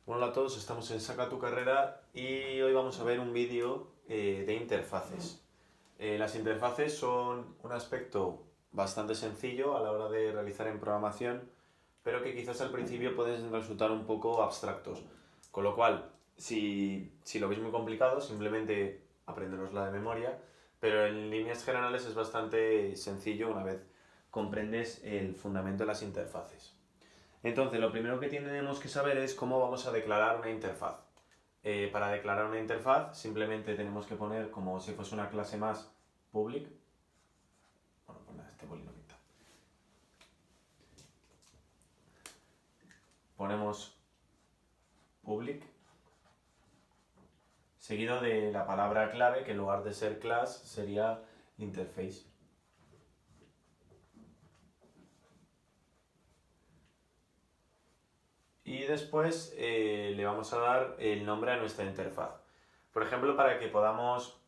Hola a todos, estamos en Saca tu Carrera y hoy vamos a ver un vídeo de interfaces. Las interfaces son un aspecto bastante sencillo a la hora de realizar en programación, pero que quizás al principio pueden resultar un poco abstractos. Con lo cual, si lo veis muy complicado, simplemente aprenderosla de memoria, pero en líneas generales es bastante sencillo una vez comprendes el fundamento de las interfaces. Entonces, lo primero que tenemos que saber es cómo vamos a declarar una interfaz. Para declarar una interfaz, simplemente tenemos que poner como si fuese una clase más public. Bueno, pues nada, este boli no pinta. Ponemos public, seguido de la palabra clave, que en lugar de ser class sería interface. Y después le vamos a dar el nombre a nuestra interfaz. Por ejemplo, para que podamos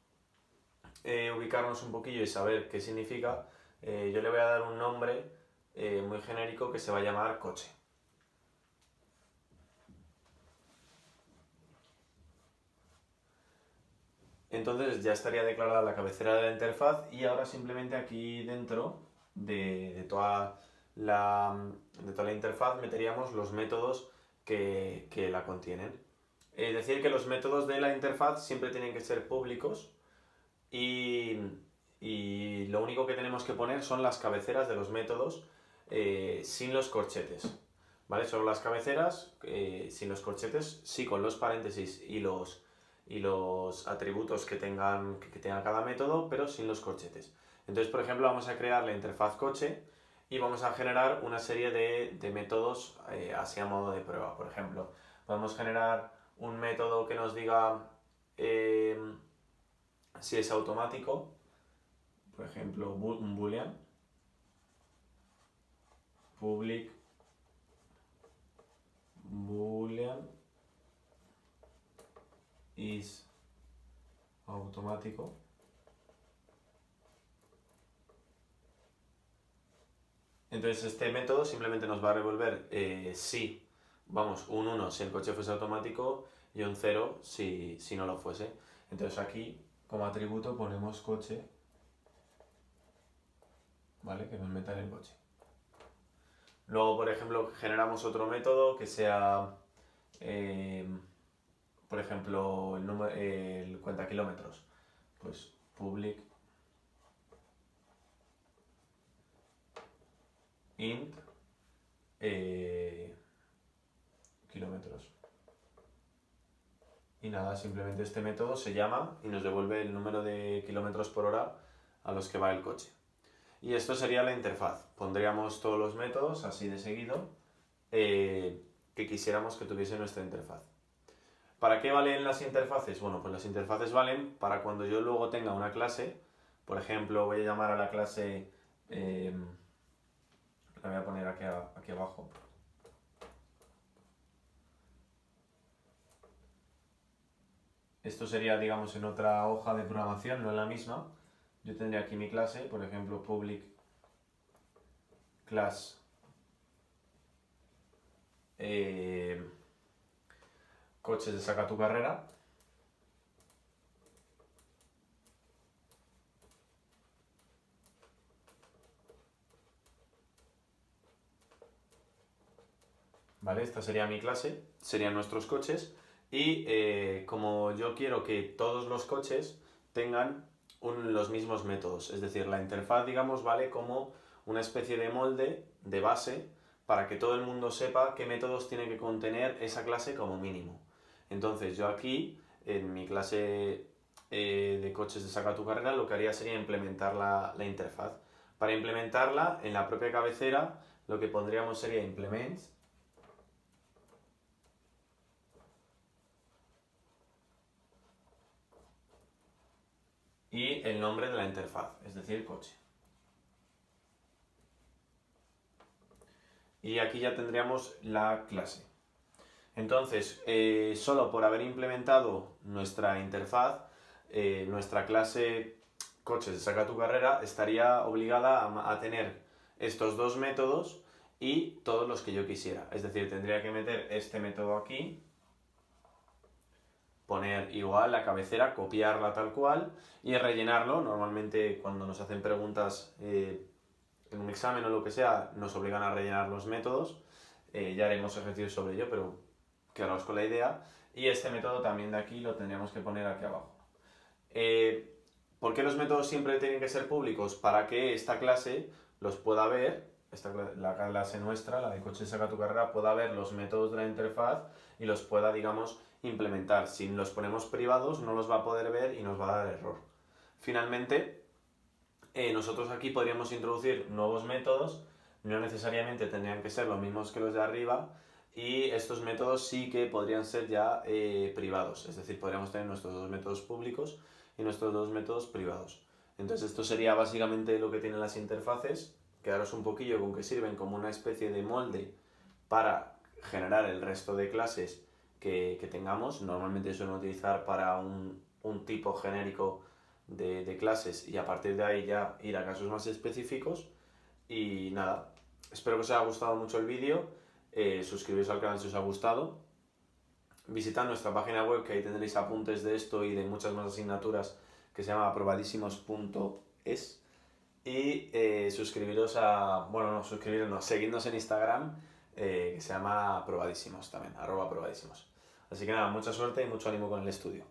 ubicarnos un poquillo y saber qué significa, yo le voy a dar un nombre muy genérico que se va a llamar coche. Entonces ya estaría declarada la cabecera de la interfaz y ahora simplemente aquí dentro de toda la interfaz meteríamos los métodos que la contienen. Es decir, que los métodos de la interfaz siempre tienen que ser públicos y, y lo único que tenemos que poner son las cabeceras de los métodos sin los corchetes. ¿Vale? Solo las cabeceras sin los corchetes, sí con los paréntesis y los atributos que tenga cada método, pero sin los corchetes. Entonces, por ejemplo, vamos a crear la interfaz coche y vamos a generar una serie de métodos así a modo de prueba. Por ejemplo, podemos generar un método que nos diga si es automático, por ejemplo, un boolean, public boolean is automático. Entonces este método simplemente nos va a revolver si, vamos, un 1 si el coche fuese automático y un 0 si no lo fuese. Entonces aquí como atributo ponemos coche, ¿vale? Que nos meta en el coche. Luego, por ejemplo, generamos otro método que sea, por ejemplo, el cuenta kilómetros. Pues public int kilómetros. Y nada, simplemente este método se llama y nos devuelve el número de kilómetros por hora a los que va el coche. Y esto sería la interfaz. Pondríamos todos los métodos así de seguido que quisiéramos que tuviese nuestra interfaz. ¿Para qué valen las interfaces? Bueno, pues las interfaces valen para cuando yo luego tenga una clase. Por ejemplo, voy a llamar a la clase, la voy a poner aquí abajo. Esto sería, digamos, en otra hoja de programación, no en la misma. Yo tendría aquí mi clase, por ejemplo, public class coches de saca tu carrera. ¿Vale? Esta sería mi clase, serían nuestros coches y como yo quiero que todos los coches tengan los mismos métodos, es decir, la interfaz, digamos, vale como una especie de molde de base para que todo el mundo sepa qué métodos tiene que contener esa clase como mínimo. Entonces yo aquí, en mi clase de coches de saca tu carrera, lo que haría sería implementar la interfaz. Para implementarla, en la propia cabecera, lo que pondríamos sería implements y el nombre de la interfaz, es decir, coche. Y aquí ya tendríamos la clase. Entonces, solo por haber implementado nuestra interfaz, nuestra clase coches de saca tu carrera estaría obligada a tener estos dos métodos y todos los que yo quisiera. Es decir, tendría que meter este método aquí poner igual la cabecera, copiarla tal cual y rellenarlo. Normalmente cuando nos hacen preguntas en un examen o lo que sea, nos obligan a rellenar los métodos. Ya haremos ejercicios sobre ello, pero quedaros con la idea. Y este método también de aquí lo tendríamos que poner aquí abajo. ¿Por qué los métodos siempre tienen que ser públicos? Para que esta clase los pueda ver, la clase nuestra, la de Coche Saca tu Carrera, pueda ver los métodos de la interfaz y los pueda, digamos, implementar. Si los ponemos privados no los va a poder ver y nos va a dar error. Finalmente, nosotros aquí podríamos introducir nuevos métodos, no necesariamente tendrían que ser los mismos que los de arriba, y estos métodos sí que podrían ser ya privados, es decir, podríamos tener nuestros dos métodos públicos y nuestros dos métodos privados. Entonces esto sería básicamente lo que tienen las interfaces. Quedaros un poquillo con que sirven como una especie de molde para generar el resto de clases que tengamos. Normalmente suelen utilizar para un tipo genérico de clases y a partir de ahí ya ir a casos más específicos. Y nada, espero que os haya gustado mucho el vídeo, suscribiros al canal si os ha gustado, visitad nuestra página web que ahí tendréis apuntes de esto y de muchas más asignaturas que se llama aprobadísimos.es y suscribiros a, bueno no, suscribiros no, seguidnos en Instagram que se llama aprobadísimos también, @aprobadísimos. Así que nada, mucha suerte y mucho ánimo con el estudio.